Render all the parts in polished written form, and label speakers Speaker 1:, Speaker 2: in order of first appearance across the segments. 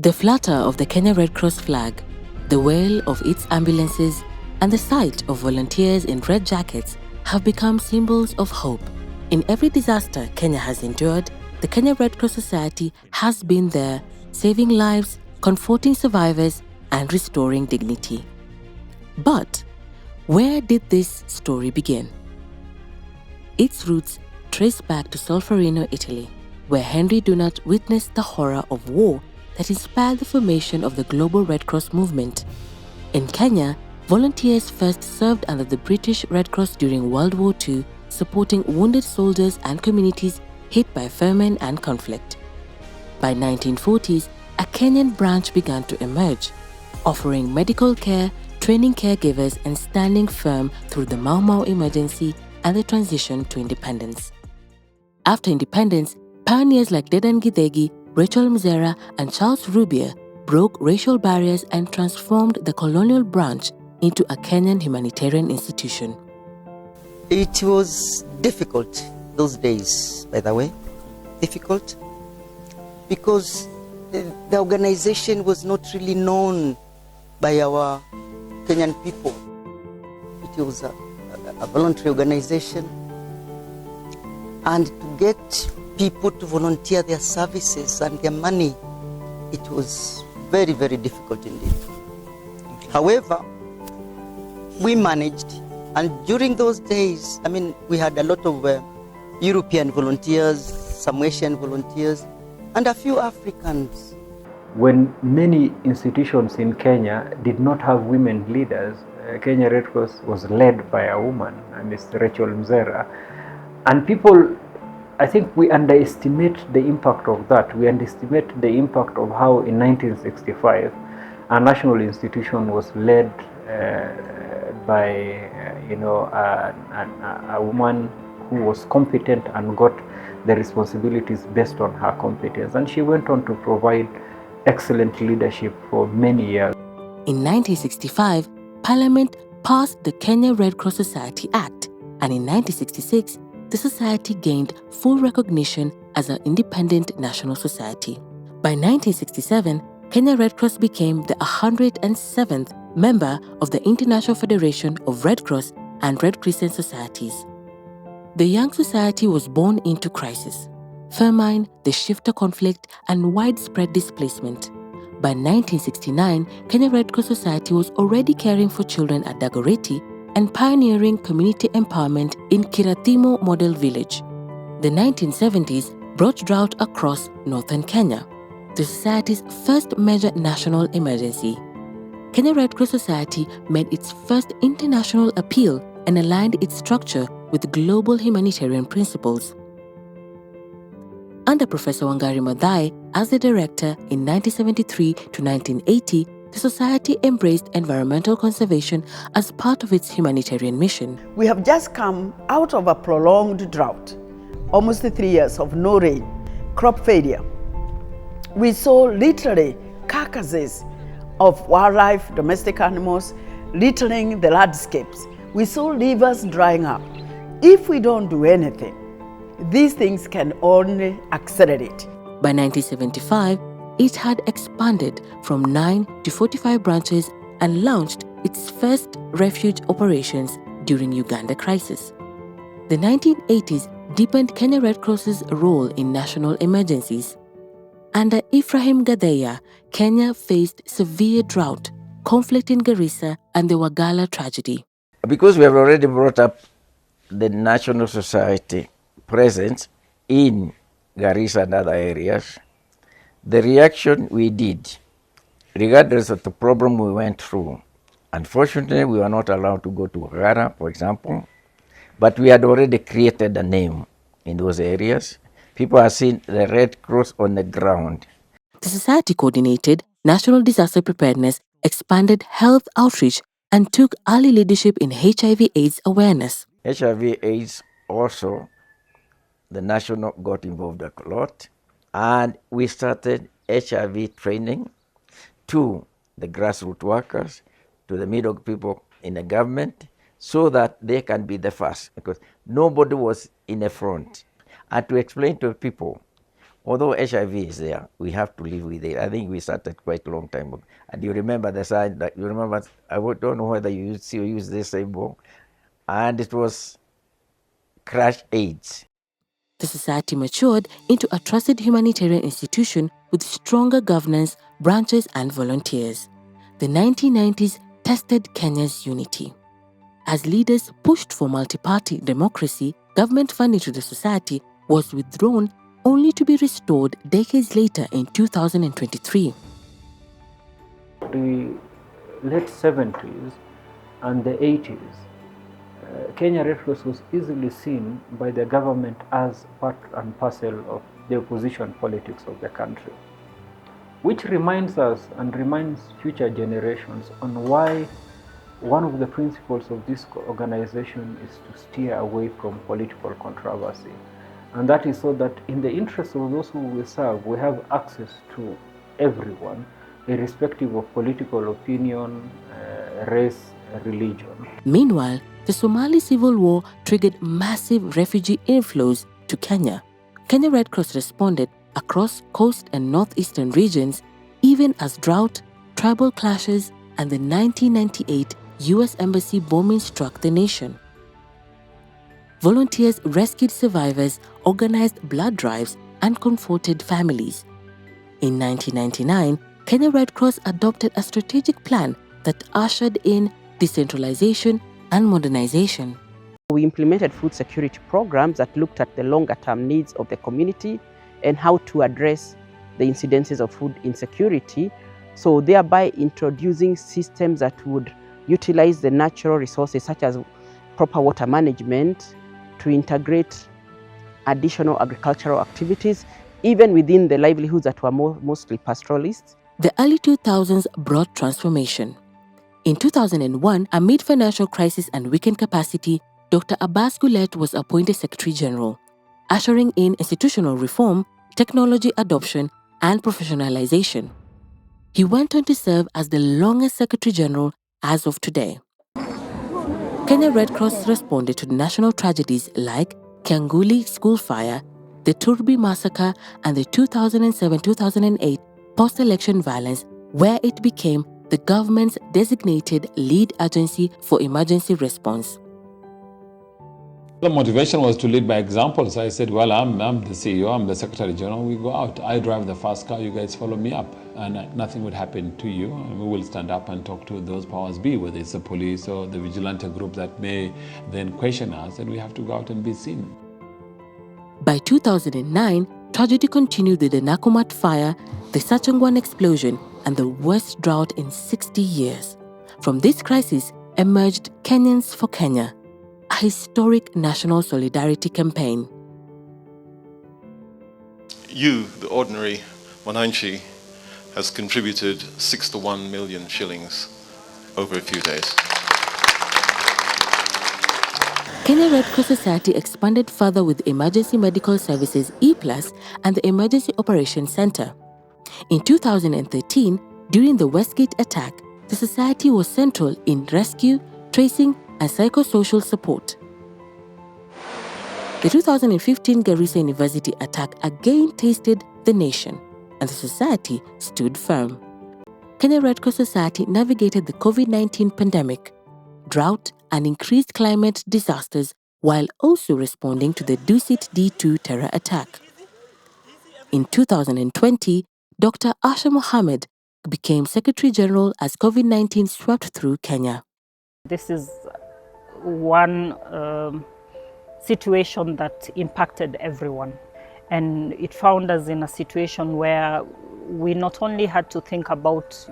Speaker 1: The flutter of the Kenya Red Cross flag, the wail of its ambulances, and the sight of volunteers in red jackets have become symbols of hope. In every disaster Kenya has endured, the Kenya Red Cross Society has been there, saving lives, comforting survivors, and restoring dignity. But where did this story begin? Its roots trace back to Solferino, Italy, where Henry Dunant witnessed the horror of war that inspired the formation of the Global Red Cross movement. In Kenya, volunteers first served under the British Red Cross during World War II, supporting wounded soldiers and communities hit by famine and conflict. By 1940s, a Kenyan branch began to emerge, offering medical care, training caregivers, and standing firm through the Mau Mau emergency and the transition to independence. After independence, pioneers like Dedan Githegi, Rachel Mzera, and Charles Rubier broke racial barriers and transformed the colonial branch into a Kenyan humanitarian institution.
Speaker 2: It was difficult those days, by the way. Difficult because the organization was not really known by our Kenyan people. It was a voluntary organization, and to get people to volunteer their services and their money, it was very, very difficult indeed. However, we managed, and during those days, we had a lot of European volunteers, some Asian volunteers, and a few Africans.
Speaker 3: When many institutions in Kenya did not have women leaders, Kenya Red Cross was led by a woman, Ms. Rachel Mzera. And people, I think we underestimate the impact of that. We underestimate the impact of how in 1965 a national institution was led by a woman who was competent and got the responsibilities based on her competence. And she went on to provide excellent leadership for many years.
Speaker 1: In 1965, Parliament passed the Kenya Red Cross Society Act, and in 1966, the society gained full recognition as an independent national society. By 1967, Kenya Red Cross became the 107th member of the International Federation of Red Cross and Red Crescent Societies. The young society was born into crisis: famine, the shifter conflict, and widespread displacement. By 1969, Kenya Red Cross Society was already caring for children at Dagoretti and pioneering community empowerment in Kiratimo Model Village. The 1970s brought drought across northern Kenya, the society's first major national emergency. Kenya Red Cross Society made its first international appeal and aligned its structure with global humanitarian principles. Under Professor Wangari Maathai as the director in 1973 to 1980, the society embraced environmental conservation as part of its humanitarian mission.
Speaker 4: We have just come out of a prolonged drought, almost 3 years of no rain, crop failure. We saw literally carcasses of wildlife, domestic animals, littering the landscapes. We saw rivers drying up. If we don't do anything, these things can only accelerate.
Speaker 1: By 1975, it had expanded from 9 to 45 branches and launched its first refuge operations during Uganda crisis. The 1980s deepened Kenya Red Cross's role in national emergencies. Under Ephraim Gadeya, Kenya faced severe drought, conflict in Garissa, and the Wagala tragedy.
Speaker 5: Because we have already brought up the National Society presence in Garissa and other areas, the reaction we did, regardless of the problem we went through, unfortunately we were not allowed to go to Ghana, for example, but we had already created a name in those areas. People have seen the Red Cross on the ground.
Speaker 1: The society coordinated national disaster preparedness, expanded health outreach, and took early leadership in HIV/AIDS awareness.
Speaker 5: HIV/AIDS also, the national got involved a lot, and we started HIV training to the grassroots workers, to the middle people in the government, so that they can be the first, because nobody was in the front. And to explain to people Although HIV is there, we have to live with it. I think we started quite a long time ago. And you remember the sign that you remember, I don't know whether you use this same book, and it was crash AIDS.
Speaker 1: The society matured into a trusted humanitarian institution with stronger governance, branches, and volunteers. The 1990s tested Kenya's unity. As leaders pushed for multi-party democracy, government funding to the society was withdrawn only to be restored decades later in 2023.
Speaker 3: The late 70s and the 80s, Kenya Red Cross was easily seen by the government as part and parcel of the opposition politics of the country, which reminds us and reminds future generations on why one of the principles of this organization is to steer away from political controversy. And that is so that in the interest of those who we serve, we have access to everyone, irrespective of political opinion, race, religion.
Speaker 1: Meanwhile, the Somali civil war triggered massive refugee inflows to Kenya. Kenya Red Cross responded across coast and northeastern regions, even as drought, tribal clashes, and the 1998 US Embassy bombing struck the nation. Volunteers rescued survivors, organized blood drives, and comforted families. In 1999, Kenya Red Cross adopted a strategic plan that ushered in decentralization and modernization.
Speaker 6: We implemented food security programs that looked at the longer-term needs of the community and how to address the incidences of food insecurity, so thereby introducing systems that would utilize the natural resources such as proper water management to integrate additional agricultural activities, even within the livelihoods that were mostly pastoralists.
Speaker 1: The early 2000s brought transformation. In 2001, amid financial crisis and weakened capacity, Dr. Abbas Gulet was appointed Secretary General, ushering in institutional reform, technology adoption, and professionalization. He went on to serve as the longest Secretary General as of today. Kenya Red Cross responded to national tragedies like Kianguli school fire, the Turbi massacre, and the 2007-2008 post-election violence, where it became the government's designated lead agency for emergency response.
Speaker 7: The motivation was to lead by example. So I said, well, I'm the CEO, I'm the Secretary General, we go out. I drive the fast car, you guys follow me up. And nothing would happen to you. And we will stand up and talk to those powers be, whether it's the police or the vigilante group that may then question us, and we have to go out and be seen.
Speaker 1: By 2009, tragedy continued with the Nakumat fire, the Sachangwan explosion, and the worst drought in 60 years. From this crisis emerged Kenyans for Kenya, a historic national solidarity campaign.
Speaker 8: You, the ordinary Mwananchi, has contributed 6 to 1 million shillings over a few days.
Speaker 1: Kenya Red Cross Society expanded further with Emergency Medical Services E+ and the Emergency Operations Center. In 2013, during the Westgate attack, the society was central in rescue, tracing, and psychosocial support. The 2015 Garissa University attack again tasted the nation, and the society stood firm. Kenya Red Cross Society navigated the COVID-19 pandemic, drought, and increased climate disasters while also responding to the Dusit D2 terror attack. In 2020, Dr. Asha Mohammed became Secretary General as COVID-19 swept through Kenya.
Speaker 9: This is one situation that impacted everyone. And it found us in a situation where we not only had to think about,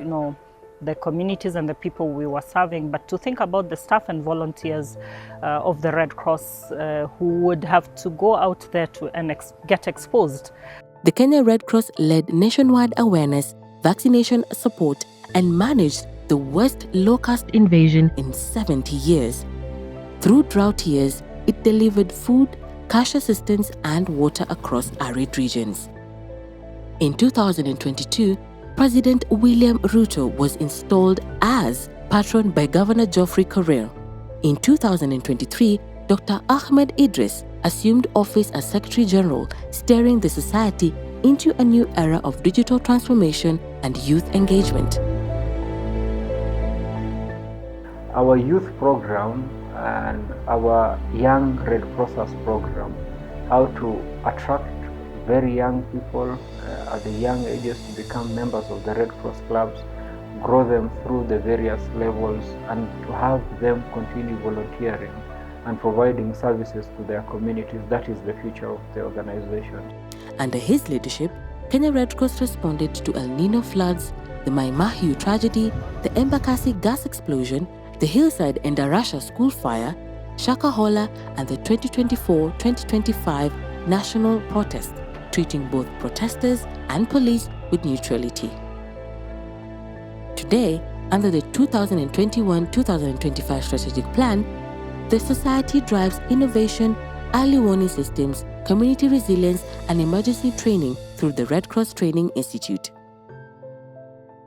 Speaker 9: the communities and the people we were serving, but to think about the staff and volunteers of the Red Cross who would have to go out there and get exposed.
Speaker 1: The Kenya Red Cross led nationwide awareness, vaccination support, and managed the worst locust invasion in 70 years. Through drought years, it delivered food, cash assistance, and water across arid regions. In 2022, President William Ruto was installed as patron by Governor Geoffrey Korir. In 2023, Dr. Ahmed Idris assumed office as Secretary General, steering the society into a new era of digital transformation and youth engagement.
Speaker 3: Our youth program and our Young Red Crossers program, how to attract very young people at the young ages to become members of the Red Cross clubs, grow them through the various levels, and to have them continue volunteering and providing services to their communities. That is the future of the organization.
Speaker 1: Under his leadership, Kenya Red Cross responded to El Nino floods, the Mai Mahiu tragedy, the Embakasi gas explosion, the Hillside Endarasha school fire, Shakahola, and the 2024-2025 national protest, treating both protesters and police with neutrality. Today, under the 2021-2025 strategic plan, the society drives innovation, early warning systems, community resilience, and emergency training through the Red Cross Training Institute.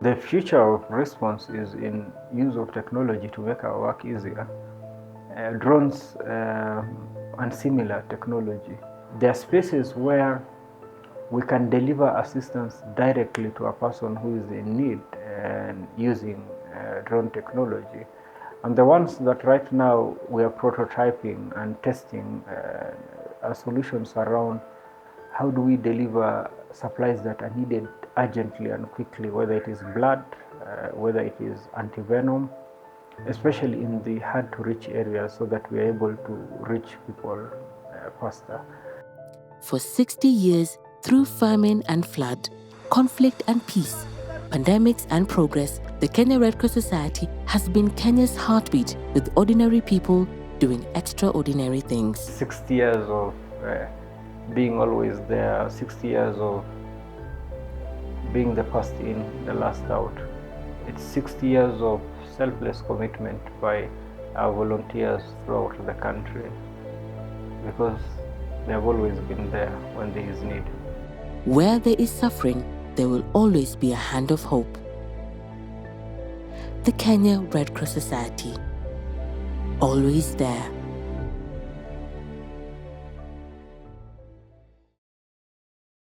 Speaker 3: The future of response is in use of technology to make our work easier. Drones and similar technology. There are spaces where we can deliver assistance directly to a person who is in need and using drone technology. And the ones that right now we are prototyping and testing are solutions around how do we deliver supplies that are needed urgently and quickly, whether it is blood, whether it is antivenom, especially in the hard to reach areas, so that we are able to reach people faster.
Speaker 1: For 60 years, through famine and flood, conflict and peace, pandemics and progress, the Kenya Red Cross Society has been Kenya's heartbeat, with ordinary people doing extraordinary things.
Speaker 3: 60 years of being always there, 60 years of being the first in, the last out. It's 60 years of selfless commitment by our volunteers throughout the country, because they have always been there when there is need.
Speaker 1: Where there is suffering, there will always be a hand of hope. The Kenya Red Cross Society, always there.